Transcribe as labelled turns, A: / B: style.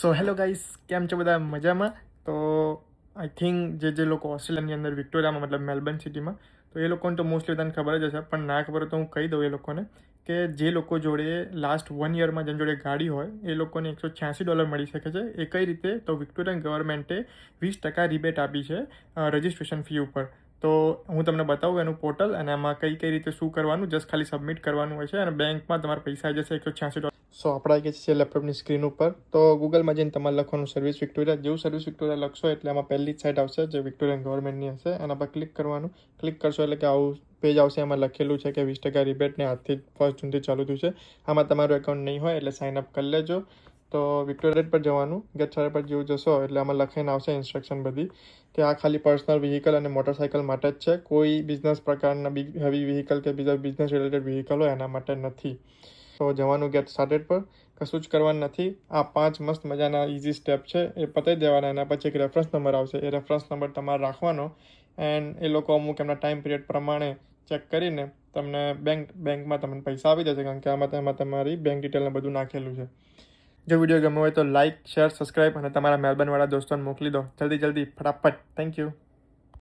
A: So hello guys, કેમ છો બધા મજામાં? તો આઈ થિંક જે લોકો ઓસ્ટ્રેલિયાની અંદર વિક્ટોરિયામાં મતલબ મેલબર્ન સિટીમાં, તો એ લોકોને તો મોસ્ટલી બધાને ખબર જ હશે, પણ ના ખબર હોય તો હું કહી દઉં એ લોકોને કે જે લોકો જોડે લાસ્ટ 1 યરમાં જેની જોડે ગાડી હોય એ લોકોને $186 મળી શકે છે. એ કઈ રીતે? તો વિક્ટોરિયન ગવર્મેન્ટે 20% રિબેટ આપી છે રજિસ્ટ્રેશન ફી ઉપર. તો હું તમને બતાવું એનું પોર્ટલ અને એમાં કઈ રીતે શું કરવાનું, જસ્ટ ખાલી સબમિટ કરવાનું હોય છે અને બેંકમાં તમારા પૈસા આવી જશે $186. સો આપણે આવી ગયા છીએ લેપટોપની સ્ક્રીન ઉપર. તો ગૂગલમાં જઈને તમારે લખવાનું સર્વિસ વિક્ટોરિયા. જેવું સર્વિસ વિક્ટોરિયા લખશો એટલે આમાં પહેલી જ સાઇટ આવશે જે વિક્ટોરિયન ગવર્મેન્ટની હશે. એના પર ક્લિક કરવાનું. ક્લિક કરશો એટલે કે આવું પેજ આવશે. એમાં લખેલું છે કે 20% રિબેટને આજથી 1 જૂનથી ચાલુ થયું છે. આમાં તમારું એકાઉન્ટ નહીં હોય એટલે સાઇન અપ કરી લેજો. તો વિક્ટોરિયા પર જવાનું. ગેટ સ્ટાર્ટેડ પર જેવું જશો એટલે આમાં લખાઈને આવશે ઇન્સ્ટ્રક્શન બધી કે આ ખાલી પર્સનલ વ્હીકલ અને મોટરસાઇકલ માટે જ છે. કોઈ બિઝનેસ પ્રકારના બિગ હેવી વ્હીકલ કે બીજા બિઝનેસ રિલેટેડ વ્હીકલ હોય એના માટે નથી. તો જવાનું ગેટ સ્ટાર્ટેડ પર. કશું જ કરવાનું નથી. આ 5 મસ્ત મજાના ઇઝી સ્ટેપ છે એ પતાવી દેવાના. એના પછી એક રેફરન્સ નંબર આવશે. એ રેફરન્સ નંબર તમારે રાખવાનો એન્ડ એ લોકો અમુક એમના ટાઈમ પિરિયડ પ્રમાણે ચેક કરીને તમને બેંકમાં તમને પૈસા આવી જશે, કારણ કે આમાં તમારી બેંક ડિટેલને બધું નાખેલું છે. જો વિડીયો ગમ્યો હોય તો લાઇક, શેર, સબસ્ક્રાઈબ અને તમારા મેલબર્નવાળા દોસ્તોને મોકલી દો જલ્દી ફટાફટ. Thank you.